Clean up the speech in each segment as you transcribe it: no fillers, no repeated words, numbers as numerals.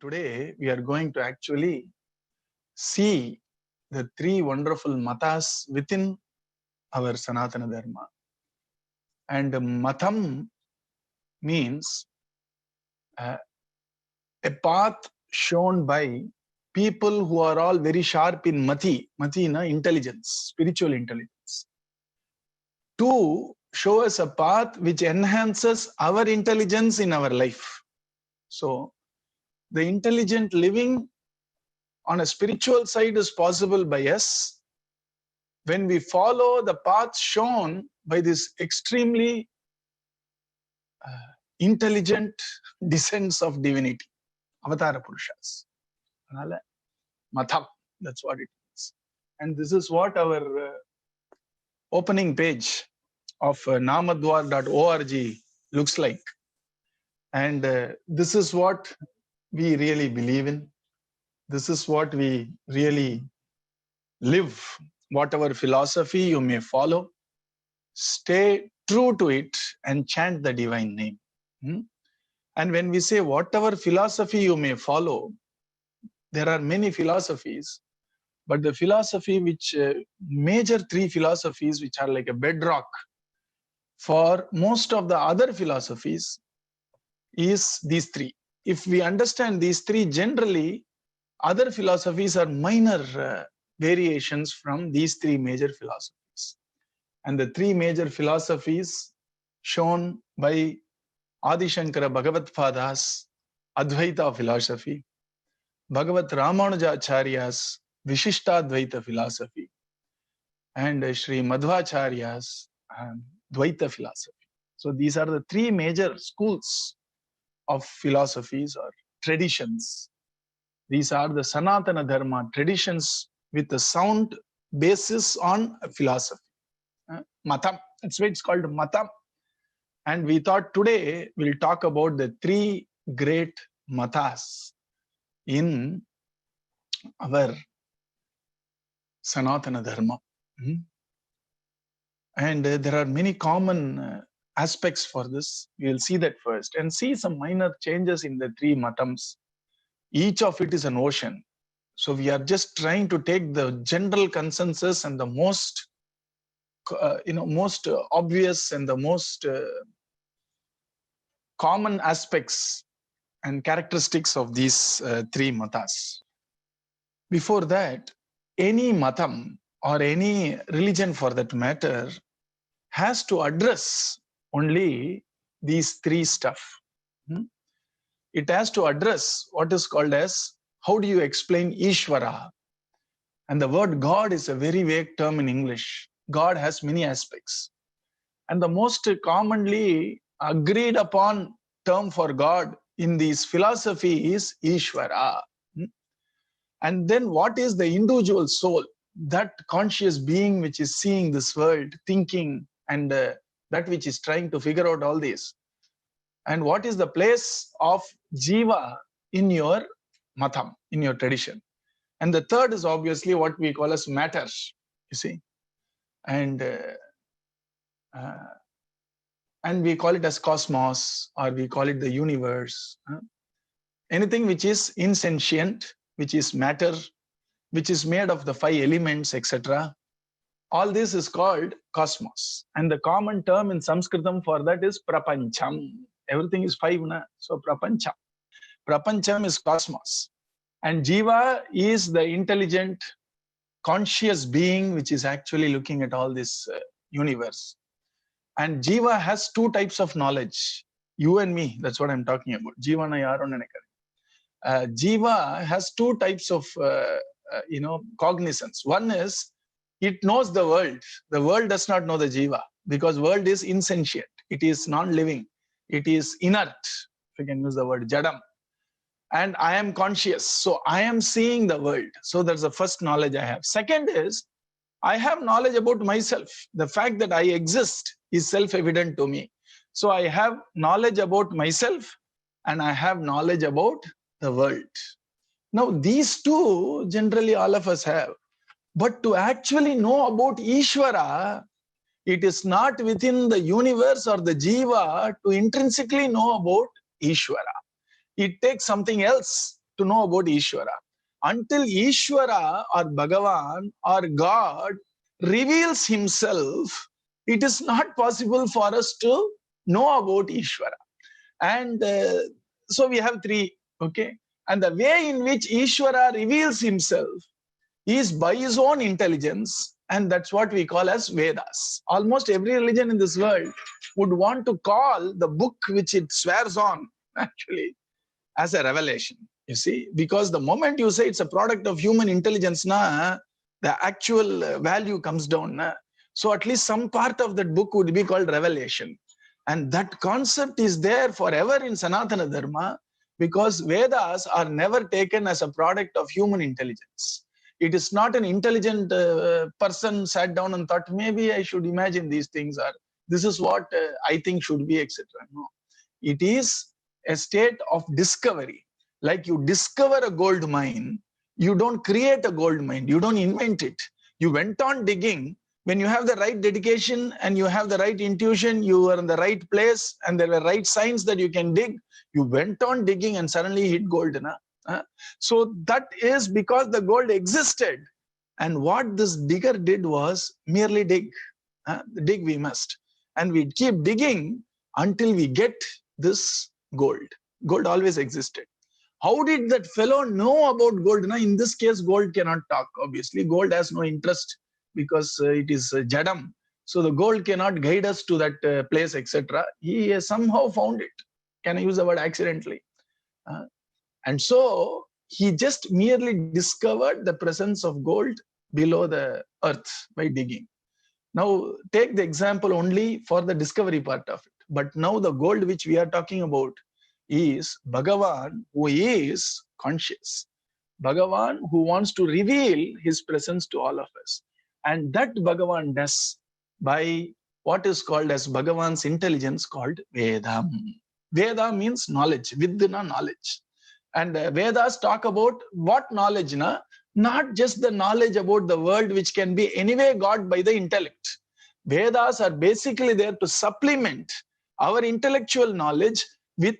today we are going to actually see the three wonderful matas within our Sanatana Dharma. And matam means a path shown by people who are all very sharp in mati na intelligence, spiritual intelligence, to show us a path which enhances our intelligence in our life. So the intelligent living on a spiritual side is possible by us when we follow the path shown by this extremely intelligent descents of divinity, Avatara Purushas. Matham, that's what it is. And this is what our opening page of namadwar.org looks like. And this is what we really believe in. This is what we really live. Whatever philosophy you may follow, stay true to it and chant the divine name. And when we say whatever philosophy you may follow, there are many philosophies, but the philosophy which major three philosophies which are like a bedrock for most of the other philosophies is these three. If we understand these three, generally other philosophies are minor variations from these three major philosophies. And the three major philosophies shown by Adi Shankara Bhagavad Pada's Advaita philosophy, Bhagavat Ramanujacharya's Vishishtadvaita philosophy, and Sri Madhvacharya's Dvaita philosophy. So these are the three major schools of philosophies or traditions. These are the Sanatana Dharma traditions with a sound basis on philosophy. Matam, that's why it's called Matam. And we thought today we'll talk about the three great matas in our Sanatana Dharma. And there are many common aspects for this. We'll see that first and see some minor changes in the three matams. Each of it is an ocean. So we are just trying to take the general consensus and the most, most obvious and the most common aspects and characteristics of these three matas. Before that, any matam or any religion for that matter has to address only these three stuff. It has to address what is called as, how do you explain Ishvara? And the word God is a very vague term in English. God has many aspects. And the most commonly agreed upon term for God in this philosophy is Ishvara. And then what is the individual soul? That conscious being which is seeing this world, thinking, and that which is trying to figure out all this. And what is the place of Jiva in your matam, in your tradition? And the third is obviously what we call as matter, you see. And we call it as cosmos, or we call it the universe. Anything which is insentient, which is matter, which is made of the five elements, etc. All this is called cosmos. And the common term in Sanskritam for that is prapancham. Everything is five, na? So prapancham. Prapancham is cosmos. And Jiva is the intelligent, conscious being which is actually looking at all this universe. And Jiva has two types of knowledge. You and me, that's what I'm talking about. Jiva na yaro nenekare. Jiva has two types of cognizance. One is it knows the world. The world does not know the Jiva because world is insentient. It is non-living. It is inert, if you can use the word jadam. And I am conscious. So I am seeing the world. So that's the first knowledge I have. Second is I have knowledge about myself. The fact that I exist is self-evident to me. So I have knowledge about myself and I have knowledge about the world. Now, these two generally all of us have. But to actually know about Ishvara, it is not within the universe or the Jiva to intrinsically know about Ishvara. It takes something else to know about Ishvara. Until Ishvara or Bhagavan or God reveals himself, it is not possible for us to know about Ishvara. And so we have three, okay? And the way in which Ishvara reveals himself is by his own intelligence, and that's what we call as Vedas. Almost every religion in this world would want to call the book which it swears on, actually, as a revelation, you see, because the moment you say it's a product of human intelligence, the actual value comes down. So at least some part of that book would be called revelation. And that concept is there forever in Sanatana Dharma, because Vedas are never taken as a product of human intelligence. It is not an intelligent person sat down and thought, maybe I should imagine these things, or this is what I think should be, etc. No. It is a state of discovery. Like you discover a gold mine, you don't create a gold mine, you don't invent it. You went on digging. When you have the right dedication and you have the right intuition, you are in the right place and there were right signs that you can dig, you went on digging and suddenly hit gold. So that is because the gold existed. And what this digger did was merely dig. Dig we must. And we keep digging until we get this gold. Gold always existed. How did that fellow know about gold? In this case, gold cannot talk, obviously. Gold has no interest because it is jadam. So the gold cannot guide us to that place, etc. He somehow found it. Can I use the word accidentally? And so he just merely discovered the presence of gold below the earth by digging. Now, take the example only for the discovery part of it. But now the gold which we are talking about is Bhagavan, who is conscious. Bhagavan who wants to reveal his presence to all of us. And that Bhagavan does by what is called as Bhagavan's intelligence called Vedam. Veda means knowledge, Vidna knowledge. And Vedas talk about what knowledge? Not just the knowledge about the world which can be anyway got by the intellect. Vedas are basically there to supplement our intellectual knowledge with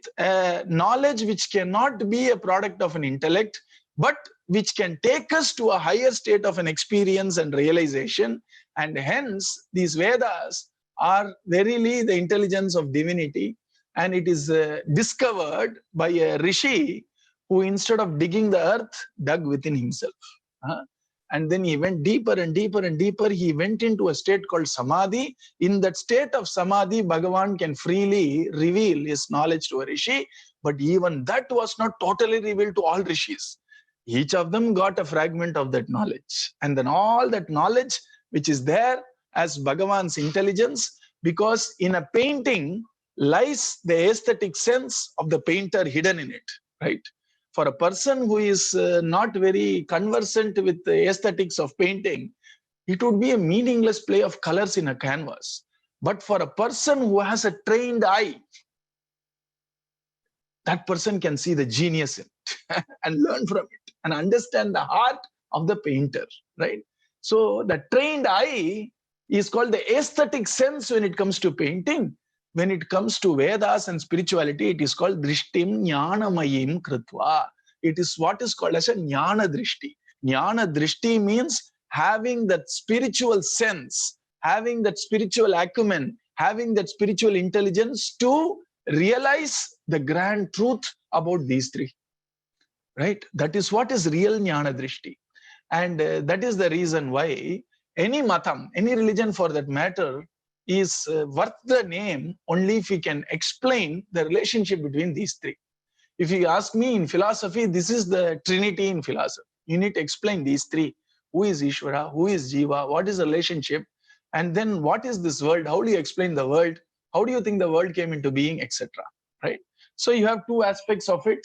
knowledge which cannot be a product of an intellect, but which can take us to a higher state of an experience and realization. And hence, these Vedas are verily the intelligence of divinity. And it is discovered by a rishi who, instead of digging the earth, dug within himself. And then he went deeper and deeper and deeper. He went into a state called Samadhi. In that state of Samadhi, Bhagavan can freely reveal his knowledge to a rishi. But even that was not totally revealed to all rishis. Each of them got a fragment of that knowledge. And then all that knowledge, which is there as Bhagavan's intelligence, because in a painting lies the aesthetic sense of the painter hidden in it, right? For a person who is not very conversant with the aesthetics of painting, it would be a meaningless play of colors in a canvas. But for a person who has a trained eye, that person can see the genius in it and learn from it and understand the heart of the painter, right? So the trained eye is called the aesthetic sense when it comes to painting. When it comes to Vedas and spirituality, it is called Drishtim Jnanamayim Kritva. It is what is called as a Jnana Drishti. Jnana Drishti means having that spiritual sense, having that spiritual acumen, having that spiritual intelligence to realize the grand truth about these three. Right? That is what is real Jnana Drishti. And that is the reason why any matam, any religion for that matter, is worth the name only if we can explain the relationship between these three. If you ask me in philosophy, this is the trinity in philosophy. You need to explain these three. Who is Ishvara? Who is Jiva? What is the relationship? And then what is this world? How do you explain the world? How do you think the world came into being, etc. Right? So you have two aspects of it.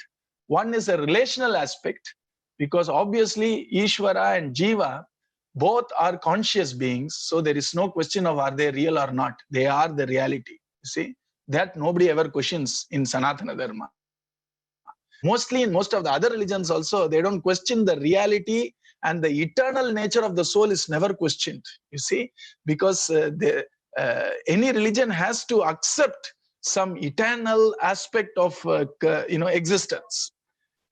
One is a relational aspect, because obviously Ishvara and Jiva both are conscious beings, so there is no question of are they real or not. They are the reality. You see, that nobody ever questions in Sanatana Dharma. Mostly in most of the other religions also, they don't question the reality, and the eternal nature of the soul is never questioned. You see, because any religion has to accept some eternal aspect of existence.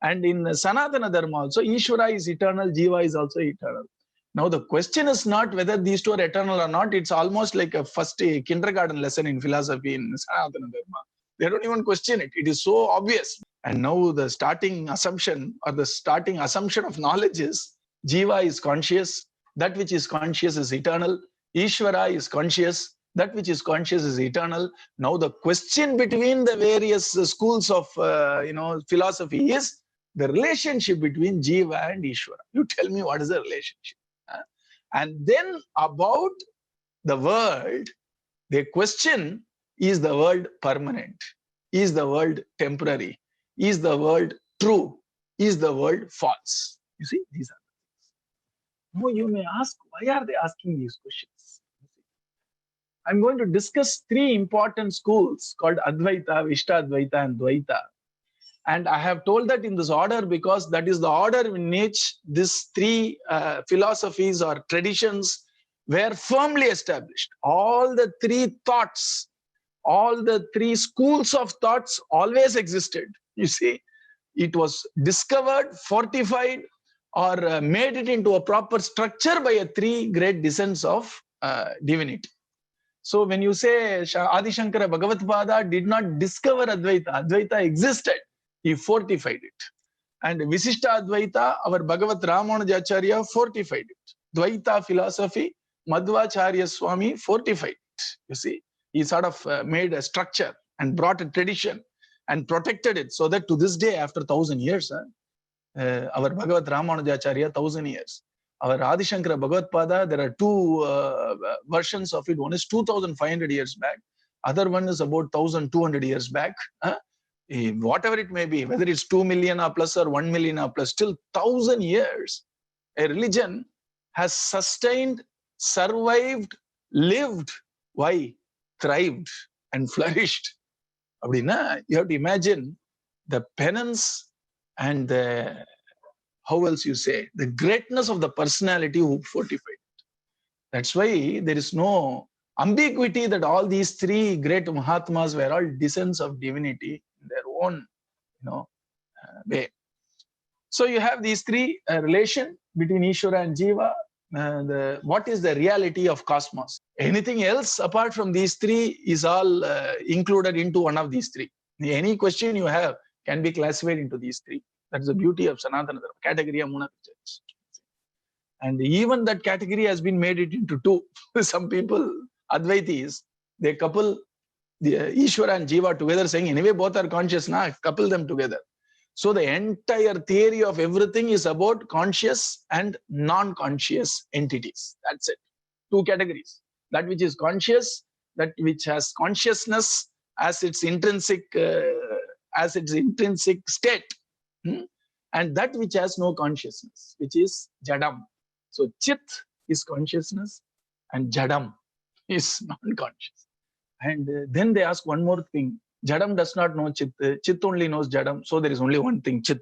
And in Sanatana Dharma also, Ishvara is eternal, Jiva is also eternal. Now the question is not whether these two are eternal or not. It's almost like a first kindergarten lesson in philosophy in Sanatana Dharma. They don't even question it. It is so obvious. And now the starting assumption of knowledge is Jiva is conscious. That which is conscious is eternal. Ishvara is conscious. That which is conscious is eternal. Now the question between the various schools of philosophy is the relationship between Jiva and Ishvara. You tell me what is the relationship. And then about the world, the question, is the world permanent? Is the world temporary? Is the world true? Is the world false? You see, these are the things. Now you may ask, why are they asking these questions? I'm going to discuss three important schools called Advaita, Vishtadvaita, and Dvaita. And I have told that in this order because that is the order in which these three philosophies or traditions were firmly established. All the three thoughts, all the three schools of thoughts always existed. You see, it was discovered, fortified, or made it into a proper structure by a three great descents of divinity. So when you say Adi Shankara Bhagavatpada did not discover Advaita, Advaita existed. He fortified it. And Visishta Advaita, our Bhagavat Ramanujacharya fortified it. Dvaita philosophy, Madhvacharya Swami fortified it. You see, he sort of made a structure and brought a tradition and protected it so that to this day, after 1,000 years, our Bhagavat Ramanujacharya, 1,000 years. Our Adi Shankara Bhagavatpada, there are two versions of it. One is 2,500 years back. Other one is about 1,200 years back. Whatever it may be, whether it's 2 million or plus or 1 million or plus, still 1,000 years, a religion has sustained, survived, lived. Why? Thrived and flourished. You have to imagine the penance and the, how else you say, the greatness of the personality who fortified it. That's why there is no ambiguity that all these three great Mahatmas were all descents of divinity in their own way. So you have these three relation between Ishvara and Jiva. What is the reality of cosmos? Anything else apart from these three is all included into one of these three. Any question you have can be classified into these three. That's the beauty of Sanatana Dharma, category of Munachurch. And even that category has been made it into two. Some people, Advaitis, they couple the Ishvara and Jiva together, saying, anyway, both are conscious, couple them together. So the entire theory of everything is about conscious and non-conscious entities. That's it. Two categories. That which is conscious, that which has consciousness as its intrinsic state. And that which has no consciousness, which is Jadam. So Chit is consciousness and Jadam is non-conscious. And then they ask one more thing. Jadam does not know Chit. Chit only knows Jadam. So there is only one thing, Chit.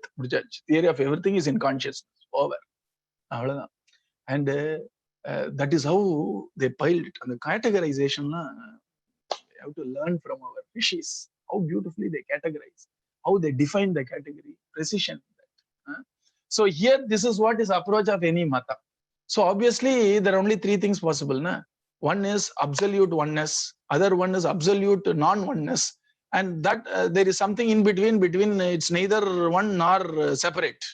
Theory of everything is in consciousness. Over. And that is how they piled it. And the categorization, you have to learn from our rishis, how beautifully they categorize, how they define the category, precision. So here, this is what is approach of any mata. So obviously, there are only three things possible. One is absolute oneness, other one is absolute non-oneness, and that there is something in between it's neither one nor separate.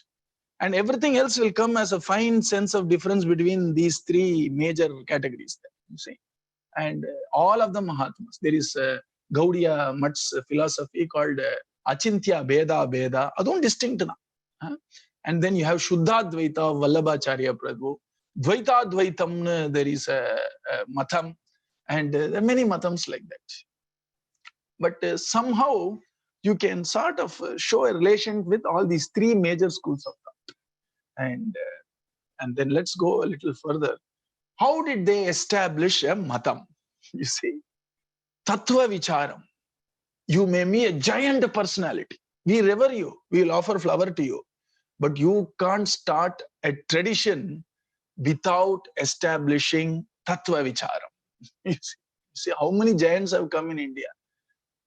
And everything else will come as a fine sense of difference between these three major categories, you see. And all of them Mahatmas. There is Gaudiya Mutt's philosophy called Achintya Beda Beda. Adon distinct na. And then you have Shuddhadvaita of Vallabhacharya Prabhu. Dvaita there is a matham, and there are many mathams like that. But somehow you can sort of show a relation with all these three major schools of thought. And then let's go a little further. How did they establish a matham? You see, Tattva Vicharam. You may be a giant personality. We revere you. We will offer flower to you. But you can't start a tradition without establishing Tattva Vicharam. You see how many giants have come in India.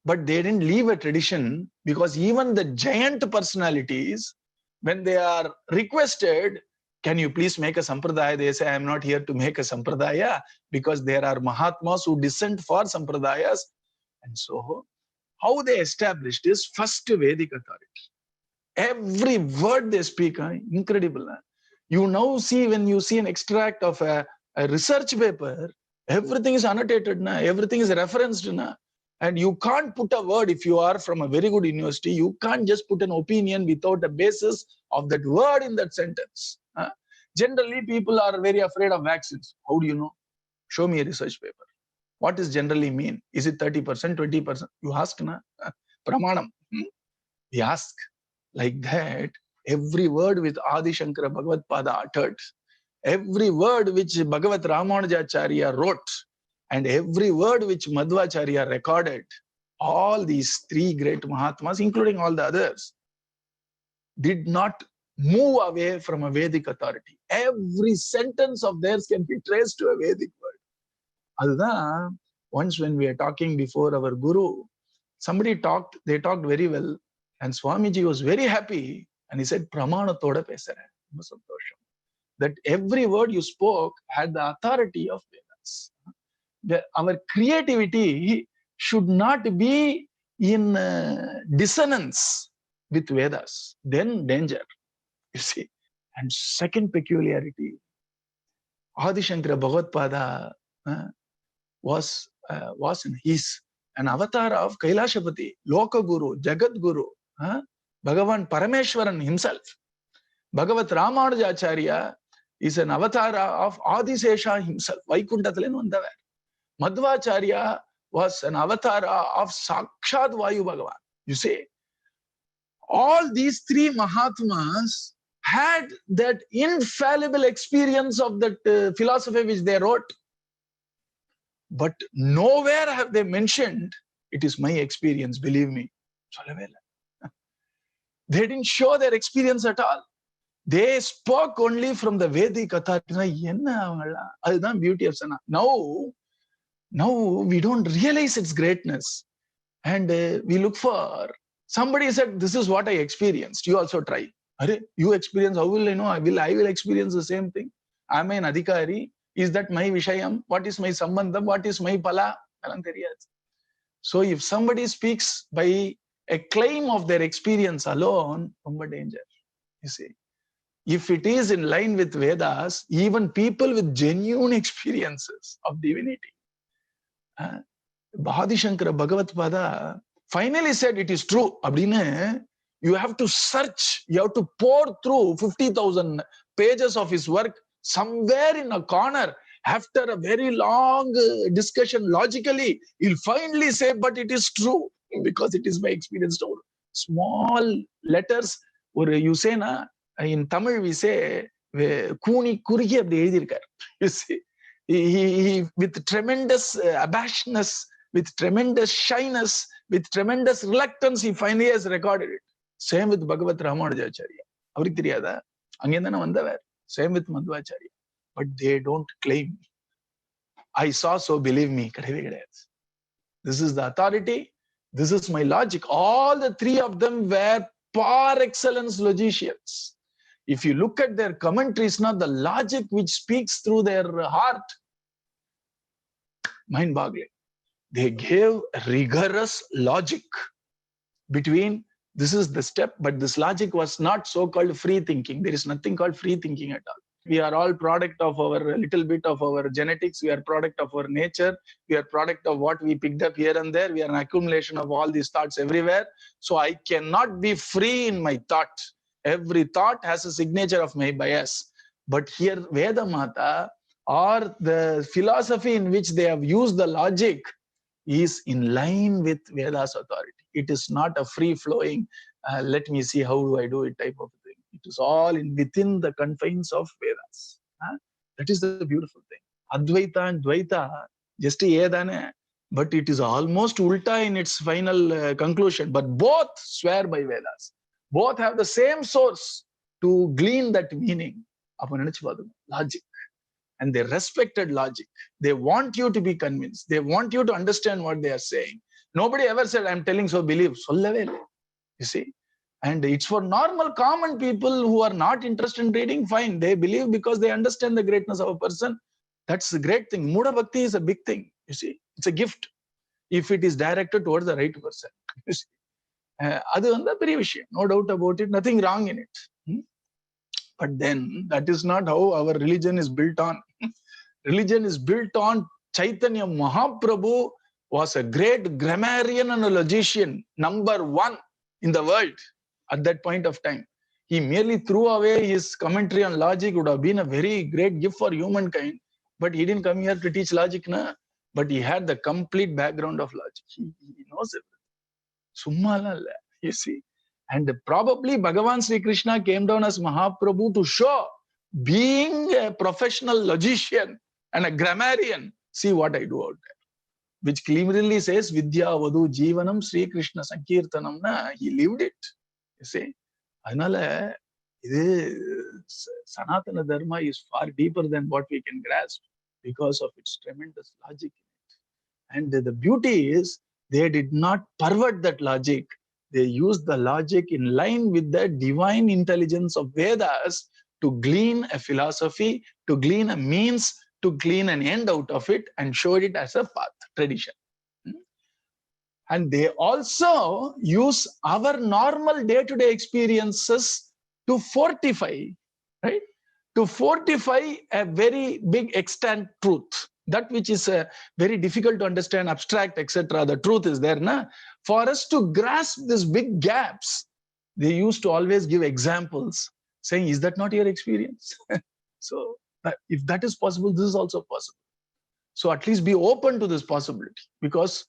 But they didn't leave a tradition, because even the giant personalities when they are requested, can you please make a sampradaya? They say, I am not here to make a sampradaya, because there are Mahatmas who dissent for sampradayas. And so, how they established is first Vedic authority. Every word they speak, incredible. You now see, when you see an extract of a research paper, everything is annotated, everything is referenced. And you can't put a word, if you are from a very good university, you can't just put an opinion without a basis of that word in that sentence. Generally, people are very afraid of vaccines. How do you know? Show me a research paper. What does generally mean? Is it 30%, 20%? You ask, na? Pramanam. We ask. Like that, every word which Adi Shankara Bhagavad Pada uttered, every word which Bhagavat Ramanujacharya wrote, and every word which Madhvacharya recorded, all these three great Mahatmas, including all the others, did not move away from a Vedic authority. Every sentence of theirs can be traced to a Vedic word. Adha, once when we are talking before our Guru, somebody talked, they talked very well, and Swamiji was very happy, and he said, Pramanatoda pesare. That every word you spoke had the authority of Vedas. Our creativity should not be in dissonance with Vedas. Then danger, you see. And second peculiarity, Adi Shankara Bhagavad Pada was an avatar of Kailashapati, Loka Guru, Jagat Guru, Bhagavan Parameshwaran himself. Bhagavat Ramanujacharya is an avatar of Adisesha himself, Vaikuntathile vandavar. Madhvacharya was an avatar of Sakshat Vayu Bhagavan. You see, all these three Mahatmas had that infallible experience of that philosophy which they wrote. But nowhere have they mentioned, it is my experience, believe me. They didn't show their experience at all. They spoke only from the Vedic authority. That's the beauty of Sana. Now we don't realize its greatness. And we look for, somebody said, this is what I experienced. You also try. You experience, how will I know? I will experience the same thing. Am I an adhikari? Is that my vishayam? What is my sambandham? What is my pala? So if somebody speaks by a claim of their experience alone, danger. You see, if it is in line with Vedas, even people with genuine experiences of divinity, Adi Shankara Bhagavad Pada finally said it is true. You have to search, you have to pour through 50,000 pages of his work. Somewhere in a corner, after a very long discussion logically, he'll finally say, but it is true, because it is my experience. Small letters, or you say, in Tamil we say, Kuni Kurigi apdi ezhirkar. You see, he with tremendous abashedness, with tremendous shyness, with tremendous reluctance, he finally has recorded it. Same with Bhagavat Ramanujacharya. Avrikku theriyada, angendana vandavar. Same with Madhvacharya. But they don't claim. I saw, so believe me. This is the authority. This is my logic. All the three of them were par excellence logicians. If you look at their commentaries, now the logic which speaks through their heart, mind-boggling. They gave rigorous logic between this is the step, but this logic was not so-called free thinking. There is nothing called free thinking at all. We are all product of our little bit of our genetics. We are product of our nature. We are product of what we picked up here and there. We are an accumulation of all these thoughts everywhere. So I cannot be free in my thought. Every thought has a signature of my bias. But here Vedamata, or the philosophy in which they have used the logic, is in line with Veda's authority. It is not a free-flowing, let me see how do I do it type of thing. It is all within the confines of Vedas. That is the beautiful thing. Advaita and Dvaita, just yedane, but it is almost ulta in its final conclusion. But both swear by Vedas. Both have the same source to glean that meaning. Logic. And they respected logic. They want you to be convinced. They want you to understand what they are saying. Nobody ever said, I'm telling so believe. You see, And it's for normal, common people who are not interested in reading, fine. They believe because they understand the greatness of a person. That's a great thing. Muda Bhakti is a big thing, you see. It's a gift if it is directed towards the right person. You see. அது வந்து பெரிய விஷயம், no doubt about it, nothing wrong in it. But then that is not how our religion is built on. Religion is built on Chaitanya Mahaprabhu was a great grammarian and a logician, number one in the world at that point of time. He merely threw away his commentary on logic, would have been a very great gift for humankind. But he didn't come here to teach logic, na? But he had the complete background of logic. He knows it. Summa, you see. And probably Bhagavan Sri Krishna came down as Mahaprabhu to show, being a professional logician and a grammarian, see what I do out there. Which clearly says, Vidya Vadu Jivanam Sri Krishna Sankirtanam, na, he lived it. You see. Anala, Sanatana Dharma is far deeper than what we can grasp because of its tremendous logic in it. And the beauty is, they did not pervert that logic. They used the logic in line with the divine intelligence of Vedas to glean a philosophy, to glean a means, to glean an end out of it, and showed it as a path, tradition. And they also use our normal day-to-day experiences to fortify, right? To fortify a very big extant truth. That which is very difficult to understand, abstract, etc. The truth is there, na? For us to grasp these big gaps, they used to always give examples, saying, is that not your experience? So if that is possible, this is also possible. So at least be open to this possibility, because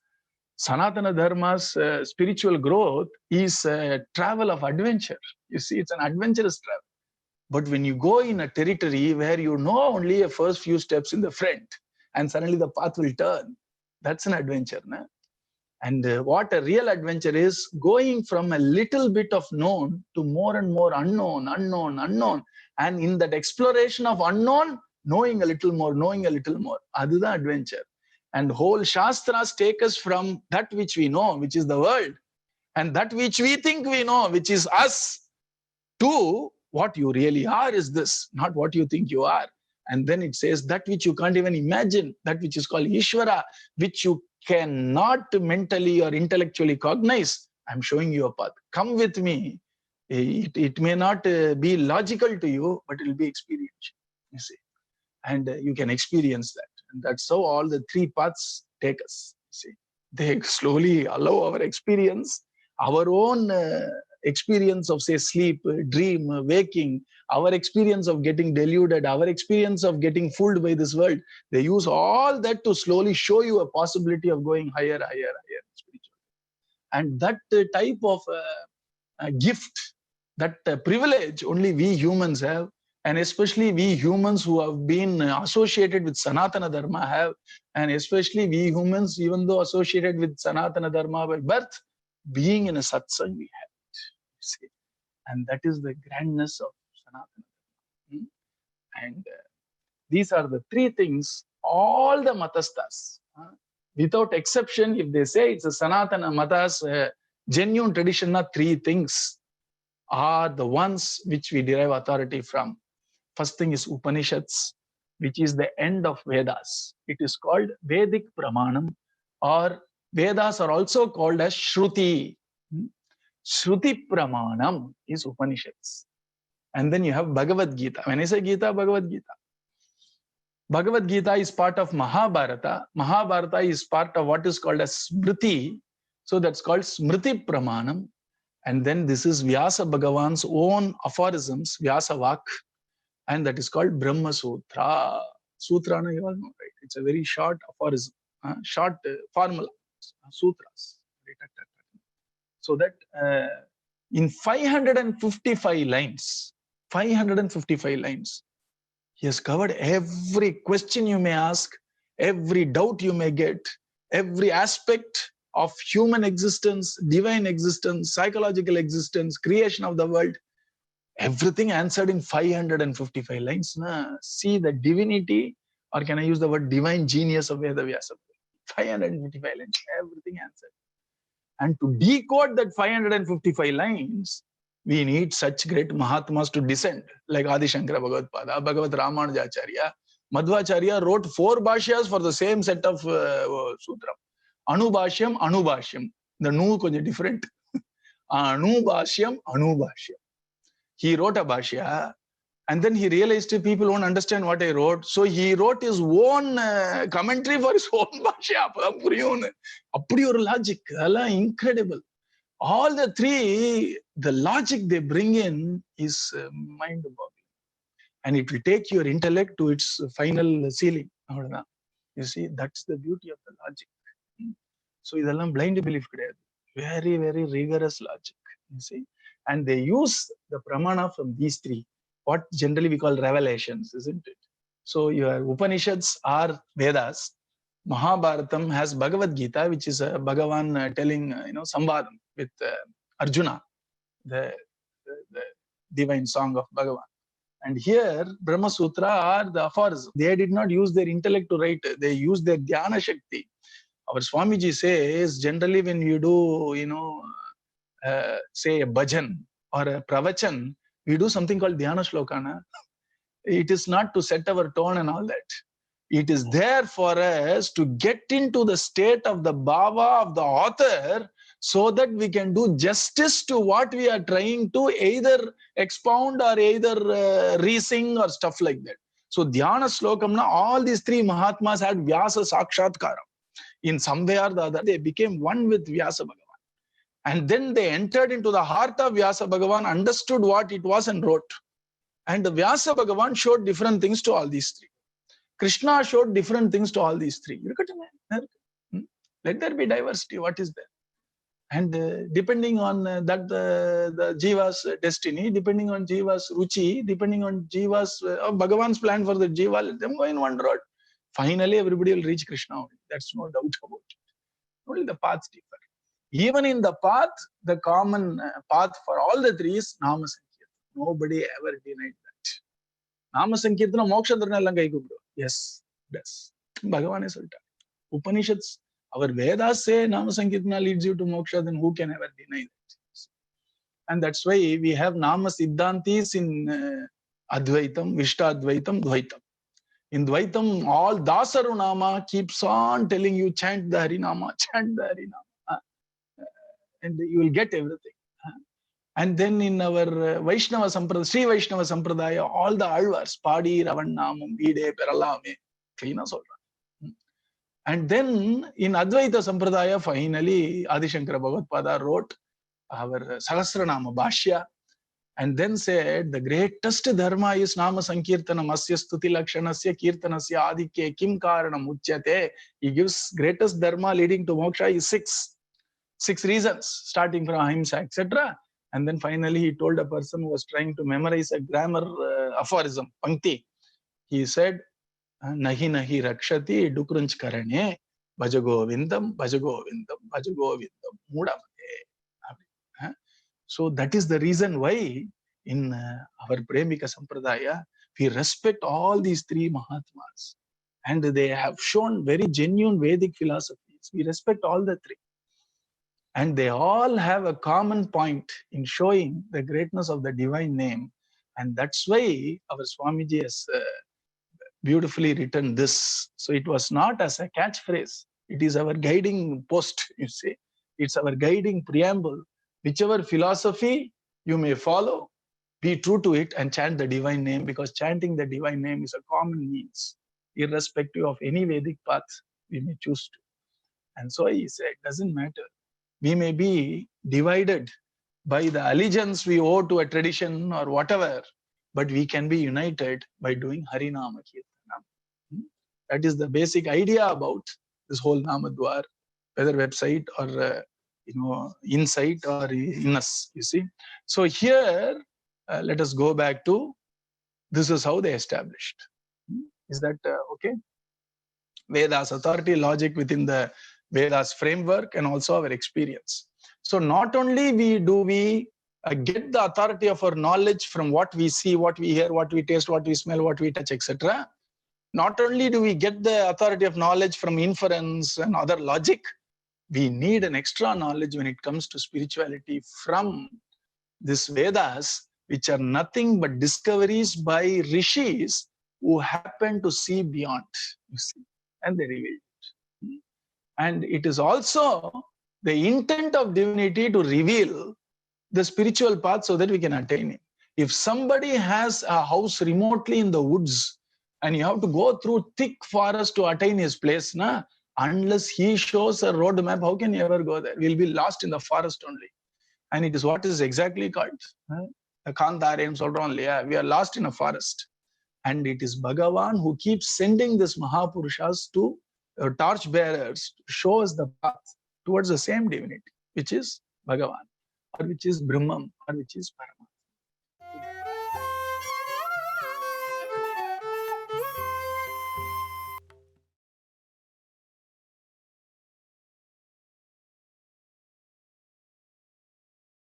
Sanatana Dharma's spiritual growth is a travel of adventure. You see, it's an adventurous travel. But when you go in a territory where you know only a first few steps in the front, and suddenly the path will turn, that's an adventure. Na? And what a real adventure is, going from a little bit of known to more and more unknown. And in that exploration of unknown, knowing a little more. That's the adventure. And whole Shastras take us from that which we know, which is the world, and that which we think we know, which is us, to what you really are is this, not what you think you are. And then it says that which you can't even imagine, that which is called Ishvara, which you cannot mentally or intellectually cognize. I'm showing you a path. Come with me. It may not be logical to you, but it will be experiential, you see. And you can experience that. And that's how all the three paths take us, you see. They slowly allow our experience, our own experience of, say, sleep, dream, waking, our experience of getting deluded, our experience of getting fooled by this world. They use all that to slowly show you a possibility of going higher spiritually. And that type of gift, that privilege, only we humans have. And especially we humans who have been associated with Sanatana Dharma have. And especially we humans, even though associated with Sanatana Dharma by birth, being in a satsang, we have it. See? And that is the grandness of Sanatana Dharma. And these are the three things all the matastas, without exception, if they say it's a Sanatana Matas genuine tradition, three things are the ones which we derive authority from. First thing is Upanishads, which is the end of Vedas. It is called Vedic Pramanam, or Vedas are also called as Shruti. Shruti Pramanam is Upanishads. And then you have Bhagavad Gita. When I say Gita, Bhagavad Gita. Bhagavad Gita is part of Mahabharata. Mahabharata is part of what is called as Smriti. So that's called Smriti Pramanam. And then this is Vyasa Bhagavan's own aphorisms, Vyasa Vak. And that is called Brahma Sutra. Sutra, you all know, right? It's a very short aphorism, short formula, sutras. So that in 555 lines, he has covered every question you may ask, every doubt you may get, every aspect of human existence, divine existence, psychological existence, creation of the world. Everything answered in 555 lines. Na? See the divinity, or can I use the word divine genius of Veda Vyasa? 555 lines, everything answered. And to decode that 555 lines, We need such great Mahatmas to descend, like Adi Shankara Bhagavad-pada, Bhagavad Ramanujacharya. Madhvacharya wrote 4 bhashyas for the same set of sutra. Anubhashyam, Anubhashyam. The nu konja different. Anubhashyam, Anubhashyam. He wrote a bhashya, and then he realized people won't understand what I wrote. So he wrote his own commentary for his own bhashya. Appadi or logic, incredible. All the 3, the logic they bring in is mind-boggling. And it will take your intellect to its final ceiling. You see, that's the beauty of the logic. So, idallam blind belief kidayadu. Very, very rigorous logic. You see, and they use the pramana from these 3, what generally we call revelations, isn't it? So, your Upanishads are Vedas. Mahabharatam has Bhagavad Gita, which is Bhagavan telling, Samvadam with Arjuna, the divine song of Bhagavan. And here, Brahma Sutra are the aphorisms. They did not use their intellect to write, they used their dhyana shakti. Our Swamiji says, generally when you do, say a bhajan or a pravachan, we do something called dhyana shlokana. It is not to set our tone and all that. It is there for us to get into the state of the bhava of the author so that we can do justice to what we are trying to either expound or either re-sing or stuff like that. So Dhyana Shlokamna, all these 3 Mahatmas had Vyasa Sakshatkara. In some way or the other, they became one with Vyasa Bhagavan. And then they entered into the heart of Vyasa Bhagavan, understood what it was and wrote. And the Vyasa Bhagavan showed different things to all these 3. Krishna showed different things to all these 3. Let there be diversity. What is there? And depending on that, the Jiva's destiny, depending on Jiva's ruchi, depending on Jiva's, Bhagavan's plan for the Jiva, let them go in one road. Finally, everybody will reach Krishna only. That's no doubt about it. Only the paths differ. Even in the path, the common path for all the 3 is Nama Sankirtana. Nobody ever denied that. Nama Sankirtana moksha dharna kai kubdo. Yes, does. Bhagavan is ulta. Upanishads, our Vedas say Nama Sankirtana leads you to moksha, then who can ever deny that? And that's why we have Nama Siddhantis in Advaitam, Vishtadvaitam, Dvaitam. In Dvaitam, all Dasaru Nama keeps on telling you, chant the Harinama, chant the Harinama. And you will get everything. And then in our Vaishnava Sampradaya, Sri Vaishnava Sampradaya, all the Alvars, Padi, Ravannamam, Vide, Peralame, clean us all. And then in Advaita Sampradaya, finally, Adi Shankara Bhagavad-pada wrote our Sahasranama Bhashya, and then said the greatest dharma is Nama Sankirtanam asya stuti lakshanasya kirtanasya adikye kim karanam uchyate. He gives greatest dharma leading to moksha is 6 reasons, starting from ahimsa, etc. And then finally he told a person who was trying to memorize a grammar aphorism, Pankti. He said, Nahi nahi rakshati dukrunch karane bhajagovindam bhajagovindam bhajagovindam mudamate. So that is the reason why in our Premika Sampradaya, we respect all these 3 Mahatmas. And they have shown very genuine Vedic philosophies. We respect all the 3. And they all have a common point in showing the greatness of the divine name. And that's why our Swamiji has beautifully written this. So it was not as a catchphrase. It is our guiding post, you see. It's our guiding preamble. Whichever philosophy you may follow, be true to it and chant the divine name, because chanting the divine name is a common means, irrespective of any Vedic path we may choose to. And so he said, it doesn't matter. We may be divided by the allegiance we owe to a tradition or whatever, but we can be united by doing Harinama Kirtanam. That is the basic idea about this whole Namadwar, whether website or insight or in us, you see. So here, let us go back to, this is how they established. Is that okay? Vedas, authority, logic within the Vedas framework, and also our experience. So not only do we get the authority of our knowledge from what we see, what we hear, what we taste, what we smell, what we touch, etc. Not only do we get the authority of knowledge from inference and other logic, we need an extra knowledge when it comes to spirituality from These Vedas, which are nothing but discoveries by rishis who happen to see beyond, you see, and they reveal it. And it is also the intent of divinity to reveal the spiritual path so that we can attain it. If somebody has a house remotely in the woods and you have to go through thick forest to attain his place, unless he shows a road map, how can you ever go there? We'll be lost in the forest only. And it is what is exactly called the Kandharayam solron, we are lost in a forest. And it is Bhagavan who keeps sending these Mahapurushas to torch bearers to show us the path towards the same divinity, which is Bhagavan, or which is Brahman, or which is Paramatma.